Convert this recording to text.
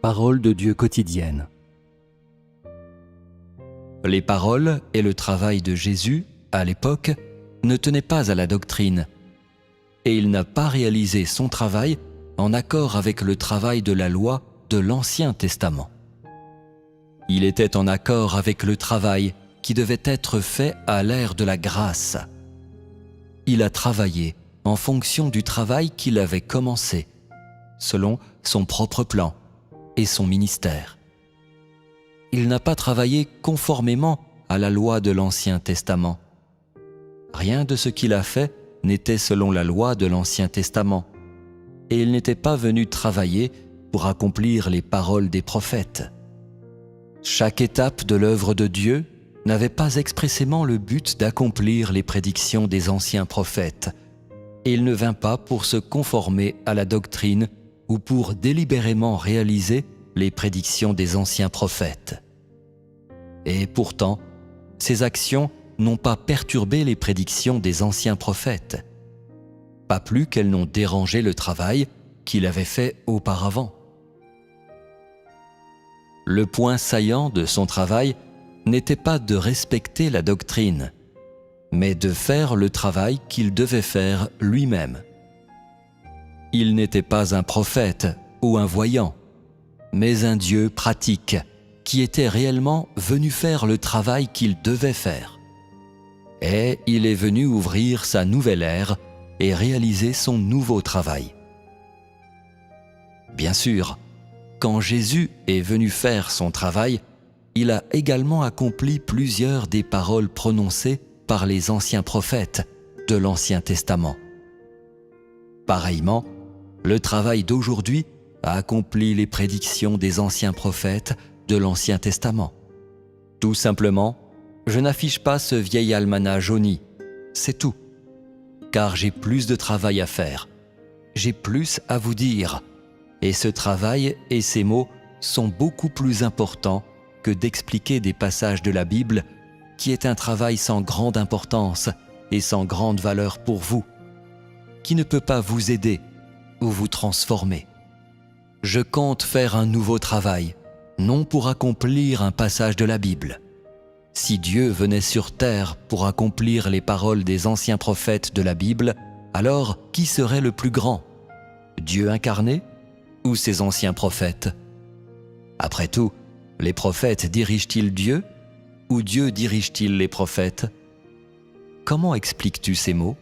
Parole de Dieu quotidienne. Les paroles et le travail de Jésus, à l'époque, ne tenaient pas à la doctrine, et il n'a pas réalisé son travail en accord avec le travail de la loi de l'Ancien Testament. Il était en accord avec le travail qui devait être fait à l'ère de la grâce. Il a travaillé en fonction du travail qu'il avait commencé, selon son propre plan et son ministère. Il n'a pas travaillé conformément à la loi de l'Ancien Testament. Rien de ce qu'il a fait n'était selon la loi de l'Ancien Testament, et il n'était pas venu travailler pour accomplir les paroles des prophètes. Chaque étape de l'œuvre de Dieu n'avait pas expressément le but d'accomplir les prédictions des anciens prophètes, et il ne vint pas pour se conformer à la doctrine ou pour délibérément réaliser les prédictions des anciens prophètes. Et pourtant, ces actions n'ont pas perturbé les prédictions des anciens prophètes, pas plus qu'elles n'ont dérangé le travail qu'il avait fait auparavant. Le point saillant de son travail n'était pas de respecter la doctrine, mais de faire le travail qu'il devait faire lui-même. Il n'était pas un prophète ou un voyant, mais un Dieu pratique qui était réellement venu faire le travail qu'il devait faire. Et il est venu ouvrir sa nouvelle ère et réaliser son nouveau travail. Bien sûr, quand Jésus est venu faire son travail, il a également accompli plusieurs des paroles prononcées par les anciens prophètes de l'Ancien Testament. Pareillement, le travail d'aujourd'hui a accompli les prédictions des anciens prophètes de l'Ancien Testament. Tout simplement, je n'affiche pas ce vieil almanach jauni, c'est tout. Car j'ai plus de travail à faire, j'ai plus à vous dire, et ce travail et ces mots sont beaucoup plus importants que d'expliquer des passages de la Bible qui est un travail sans grande importance et sans grande valeur pour vous, qui ne peut pas vous aider ou vous transformer. Je compte faire un nouveau travail, non pour accomplir un passage de la Bible. Si Dieu venait sur terre pour accomplir les paroles des anciens prophètes de la Bible, alors qui serait le plus grand? Dieu incarné ou ses anciens prophètes? Après tout, les prophètes dirigent-ils Dieu ou Dieu dirige-t-il les prophètes? Comment expliques-tu ces mots ?